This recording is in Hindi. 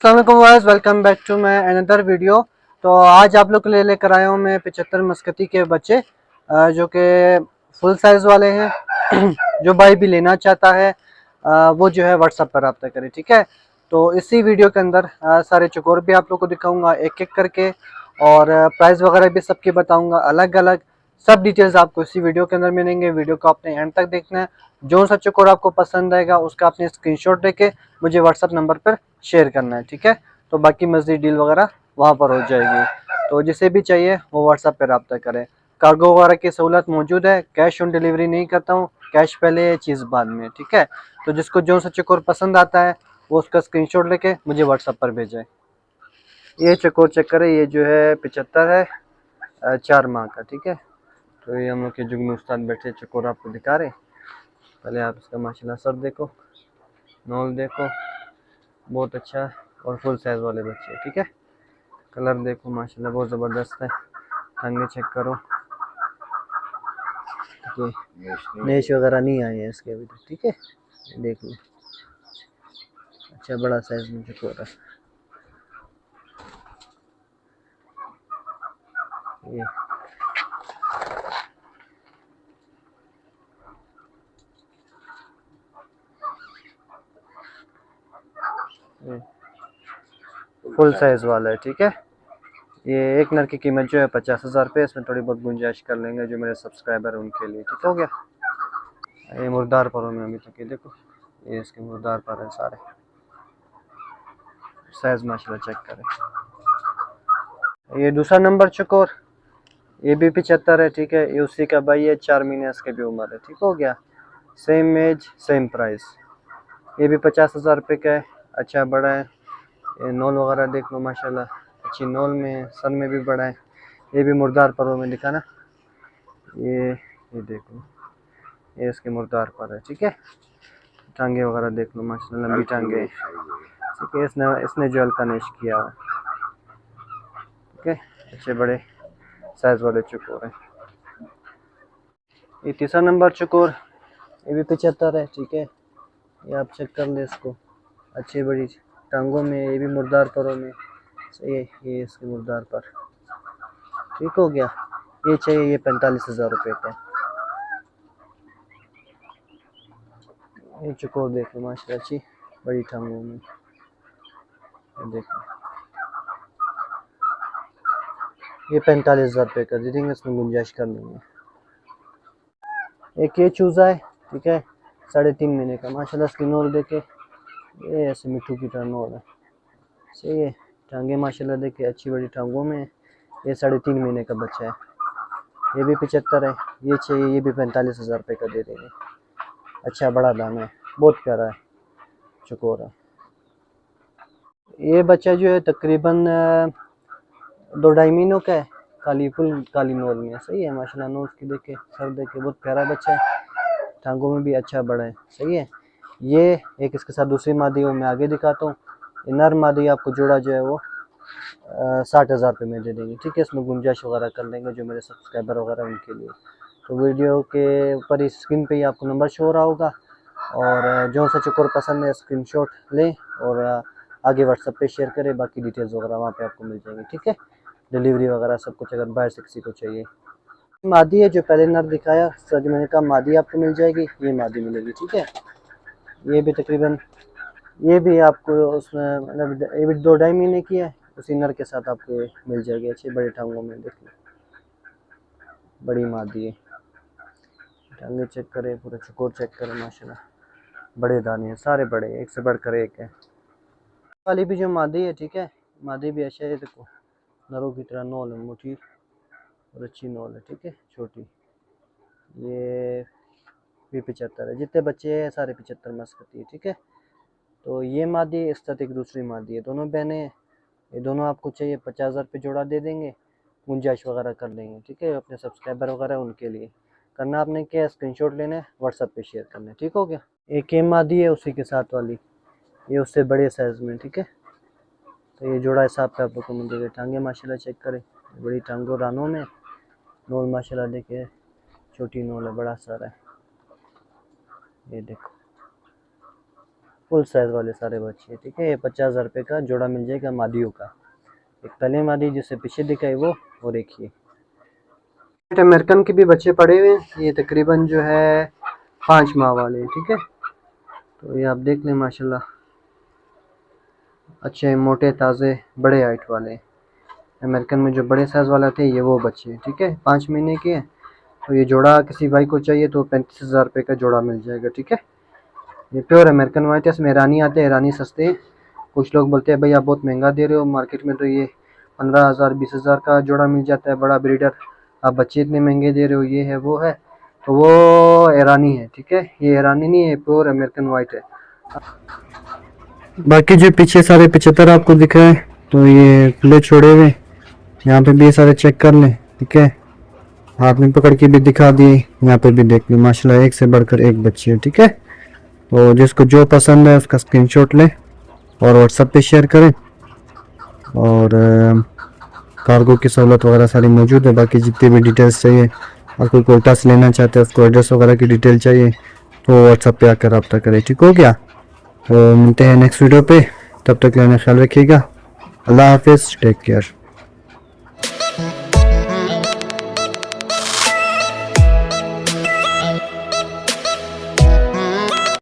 अस्सलाम, welcome back to my another video. तो आज आप लोग के लिए लेकर आया हूँ मैं 75 मस्कती के बच्चे जो कि फुल साइज़ वाले हैं। जो भाई भी लेना चाहता है वो जो है व्हाट्सएप पर रब्ता करे, ठीक है। तो इसी वीडियो के अंदर सारे चकोर भी आप लोग को दिखाऊंगा एक एक करके, और प्राइस वगैरह भी सबके बताऊंगा अलग अलग। सब डिटेल्स आपको इसी वीडियो के अंदर मिलेंगे। वीडियो को आपने एंड तक देखना है। जो सा चकोर आपको पसंद आएगा उसका आपने स्क्रीनशॉट लेके मुझे व्हाट्सएप नंबर पर शेयर करना है, ठीक है। तो बाकी मज़ीद डील वगैरह वहाँ पर हो जाएगी। तो जिसे भी चाहिए वो व्हाट्सएप पर रब्ता करें। कार्गो वगैरह की सहूलत मौजूद है। कैश ऑन डिलीवरी नहीं करता हूँ, कैश पहले चीज़ बाद में, ठीक है। तो जिसको जो सा चकोर पसंद आता है वो उसका स्क्रीनशॉट लेके मुझे व्हाट्सएप पर भेजें। ये चकोर चेक करें, ये जो है 75 है 4 माह का, ठीक है। तो ये हम लोग के जुगनू उस्ताद बैठे चकोर आपको दिखा रहे। पहले आप इसका माशाल्लाह सर देखो, नॉल देखो, बहुत अच्छा है और फुल साइज़ वाले बच्चे, ठीक है। कलर देखो माशाल्लाह बहुत ज़बरदस्त है। टांगे चेक करो, नेश वगैरह नहीं आए हैं इसके अभी तक, ठीक है। देख लो, अच्छा बड़ा साइज़ में चकोर है ये। फुल साइज़ वाला है, ठीक है। ये एक नर की कीमत जो है 50,000 रुपये। इसमें थोड़ी बहुत गुंजाइश कर लेंगे जो मेरे सब्सक्राइबर हैं उनके लिए, ठीक हो गया। ये मुर्दार परों में अभी तक, ये देखो, ये इसके मुर्दार पर है सारे। साइज़ माशाल्लाह चेक करें। ये दूसरा नंबर चकोर, ये भी 75 है, ठीक है। ये उसी का भाई है, 4 महीने इसके भी उम्र है, ठीक हो गया। Same as same price. ये भी 50,000 रुपये का है, अच्छा बड़ा है। ये नॉल वगैरह देख लो माशाल्लाह, अच्छी नॉल में, सर में भी बड़ा है। ये भी मुर्दार परों में दिखा ना, ये देखो, ये इसके मुर्दार पर है, ठीक है। टांगे वगैरह देख लो माशाल्लाह, लंबी टांगे, ठीक है। इसने जो हल्का नेश किया हुआ, ठीक है। अच्छे बड़े साइज वाले चकोर है। ये तीसरा नंबर चकोर, ये भी 75 है, ठीक है। ये आप चेक कर ले इसको, अच्छी बड़ी टांगों में, ये भी मुर्दार परों में, सही है। ये इसके मुर्दार पर, ठीक हो गया। ये चाहिए, ये 45,000 रुपये का। ये चकोर देखो माशाल्लाह, अच्छी बड़ी टांगों में, देखो ये 45,000 रुपये का दे देंगे, इसमें गुंजाइश कर लेंगे। एक ये चूज़ा है, ठीक है, 3.5 महीने का माशाल्लाह। इसकी नोल देखे, ये ऐसे मिट्टू की तरह नोल है, सही है। टांगे माशाल्लाह देखे, अच्छी बड़ी टांगों में। ये 3.5 महीने का बच्चा है। ये भी 75 है। ये चाहिए, ये भी 45,000 रुपये का दे देंगे। अच्छा बड़ा दाना है, बहुत प्यारा है, चकोर है। ये बच्चा जो है तकरीबन 2-2.5 महीनों का है। काली फुल काली नोल में है, सही है माशाल्लाह। नोज की देखे, सर देखे, बहुत प्यारा बच्चा है। टांगों में भी अच्छा बड़ा है, सही है। ये एक इसके साथ दूसरी मादी वो मैं आगे दिखाता हूँ। नर मादी आपको जोड़ा जो है वो 60,000 रुपये में दे देंगे, ठीक है। इसमें गुंजाइश वगैरह कर लेंगे जो मेरे सब्सक्राइबर वगैरह उनके लिए। तो वीडियो के ऊपर ही स्क्रीन पे ही आपको नंबर शो हो रहा होगा, और जो सा चकोर पसंद है स्क्रीनशॉट लें और आगे व्हाट्सएप पे शेयर करें। बाकी डिटेल्स वगैरह वहाँ पे आपको मिल जाएंगी, ठीक है। डिलीवरी वगैरह सब कुछ अगर बाहर से किसी को चाहिए। मादी है जो पहले नर दिखाया, सर जो मैंने कहा मादी आपको मिल जाएगी, ये मादी मिलेगी, ठीक है। ये भी तकरीबन, ये भी आपको उसमें मतलब ये भी 2-2.5 महीने की है। उसी नर के साथ आपको मिल जाएगी, अच्छे बड़े टांगों में, देखिए बड़ी मादी है। टांगे चेक करें, पूरा चकोर चेक करें माशाल्लाह, बड़े दाने हैं, सारे बड़े, एक से बढ़कर एक है। वाली भी जो मादी है, ठीक है, मादी भी अच्छा है। देखो नरों की तरह नोल है, मोटी और अच्छी नोल है, ठीक है, छोटी। ये भी 75 है। जितने बच्चे हैं सारे 75 मस्कती है, ठीक है। तो ये मादी, इस तरह एक दूसरी मादी है, दोनों बहनें हैं। ये दोनों आपको चाहिए 50,000 रुपये जोड़ा दे देंगे, गुंजाइश वगैरह कर लेंगे, ठीक है। अपने सब्सक्राइबर वगैरह उनके लिए करना आपने क्या, स्क्रीनशॉट लेना है, व्हाट्सएप पे शेयर करना है, ठीक हो गया। एक ये मादी है उसी के साथ वाली, ये उससे बड़े साइज़ में, ठीक है। तो ये जोड़ा हिसाब पे आप लोग को मिल जाएगा। टांगे माशाल्लाह चेक करें, बड़ी टांगों रानों में, नोल माशाल्लाह देखिए, छोटी नोल है, बड़ा सारा है, ये देखो। फुल साइज वाले सारे बच्चे, ठीक है। ये 50,000 रुपये का जोड़ा मिल जाएगा मादियों का। एक पहले मादी जिससे पीछे दिखाई वो, और एक ये अमेरिकन के भी बच्चे पड़े हुए हैं। ये तकरीबन जो है 5 माह वाले, ठीक है। तो ये आप देख लें माशाल्लाह, अच्छे मोटे ताज़े बड़े हाइट वाले। अमेरिकन में जो बड़े साइज़ वाला थे ये वो बच्चे, ठीक है, 5 महीने के हैं। तो ये जोड़ा किसी भाई को चाहिए तो 35,000 रुपये का जोड़ा मिल जाएगा, ठीक है। ये प्योर अमेरिकन वाइट है, इसमें ईरानी आते हैं, ईरानी सस्ते हैं। कुछ लोग बोलते हैं भाई आप बहुत महंगा दे रहे हो, मार्केट में तो ये 15,000 20,000 का जोड़ा मिल जाता है बड़ा ब्रीडर, आप बच्चे इतने महंगे दे रहे हो, ये है वो है। तो वो ईरानी है, ठीक है, ये ईरानी नहीं है, प्योर अमेरिकन वाइट है। बाकी जो पीछे सारे 75 आपको दिख रहे हैं तो ये खुले छोड़े हुए, यहाँ पे भी ये सारे चेक कर लें, ठीक है। हाथ में पकड़ के भी दिखा दिए, यहाँ पे भी देख लें माशाल्लाह एक से बढ़कर एक बच्ची है, ठीक है। तो जिसको जो पसंद है उसका स्क्रीनशॉट लें और व्हाट्सएप पे शेयर करें। और कार्गो की सहूलत वगैरह सारी मौजूद है। बाकी जितनी भी डिटेल्स चाहिए, और कोई कोटा से लेना चाहते हैं उसको एड्रेस वगैरह की डिटेल चाहिए तो व्हाट्सएप पे आकर रब्ता करें, ठीक हो गया। तो मिलते हैं नेक्स्ट वीडियो पे, तब तक लेना ख्याल रखिएगा। अल्लाह हाफिज़, टेक केयर।